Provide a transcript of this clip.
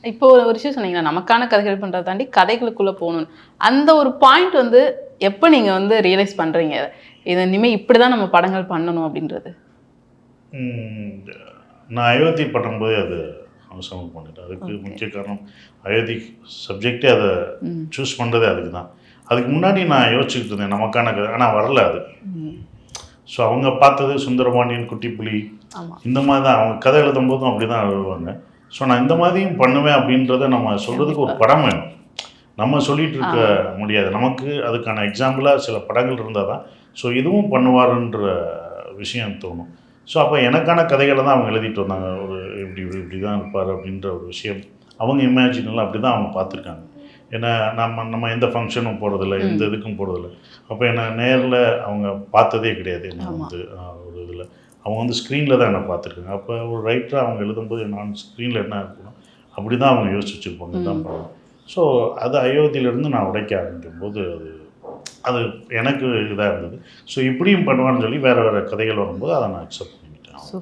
இப்போ ஒரு விஷயம் சொன்னீங்கன்னா, நமக்கான கதைகள் பண்றத தாண்டி கதைகளுக்குள்ள போகணும். அந்த ஒரு பாயிண்ட் வந்து எப்ப நீங்க வந்து ரியலைஸ் பண்றீங்க? இது இனிமே இப்படிதான் நம்ம படங்கள் பண்ணணும் அப்படின்றது. ம், நான் அயோத்தி பண்ணும்போதே அது அவசரமாக பண்ணிட்டேன். அதுக்கு ஓகே. முக்கிய காரணம் அயோத்தி சப்ஜெக்டே அதை ம். சூஸ் பண்ணுறதே அதுக்கு தான். அதுக்கு முன்னாடி நான் யோசிச்சுக்கிட்டு இருந்தேன் நமக்கான கதை, ஆனால் வரல அது. ம். ஸோ அவங்க பார்த்தது சுந்தரபாண்டியன், குட்டிப்புலி ஆமா. இந்த மாதிரி தான். அவங்க கதை எழுதும் போதும் அப்படி தான் எழுதுவாங்க. ஸோ நான் இந்த மாதிரியும் பண்ணுவேன் அப்படின்றத நம்ம சொல்கிறதுக்கு ஒரு கண்டிப்பா. படம் வேணும். நம்ம சொல்லிட்டு ஆ. இருக்க முடியாது. நமக்கு அதுக்கான எக்ஸாம்பிளாக சில படங்கள் இருந்தால் தான் ஸோ இதுவும் பண்ணுவாருன்ற விஷயம் தோணும். ஸோ அப்போ எனக்கான கதைகளை தான் அவங்க எழுதிட்டு வந்தாங்க. ஒரு இப்படி இப்படி இப்படி தான் இருப்பார் அப்படின்ற ஒரு விஷயம் அவங்க இமேஜினெல்லாம் அப்படி தான் அவங்க பார்த்துருக்காங்க. ஏன்னா நம்ம நம்ம எந்த ஃபங்க்ஷனும் போகிறதில்ல, எந்த ம். இதுக்கும் போகிறதில்ல. அப்போ என்ன நேரில் அவங்க பார்த்ததே கிடையாது. என்ன ஆமா. வந்து ஒரு இதில் அவங்க வந்து ஸ்க்ரீனில் தான் என்ன பார்த்துருக்காங்க. அப்போ ஒரு ரைட்டராக அவங்க எழுதும்போது நான் ஸ்க்ரீனில் என்ன இருக்கணும் அப்படி தான் அவங்க யோசிச்சு வச்சுருப்பாங்க. இதுதான் ம். பண்ணணும். ஸோ அது அயோத்தியிலேருந்து நான் உடைக்க ஆரம்பிக்கும்போது அது அது எனக்கு இதாக இருந்தது. ஸோ இப்படியும் பண்ணுவான்னு சொல்லி வேறு வேறு கதைகள் வரும்போது அதை நான் அக்செப்ட் பண்ணிக்கிட்டேன். சூப்பர்.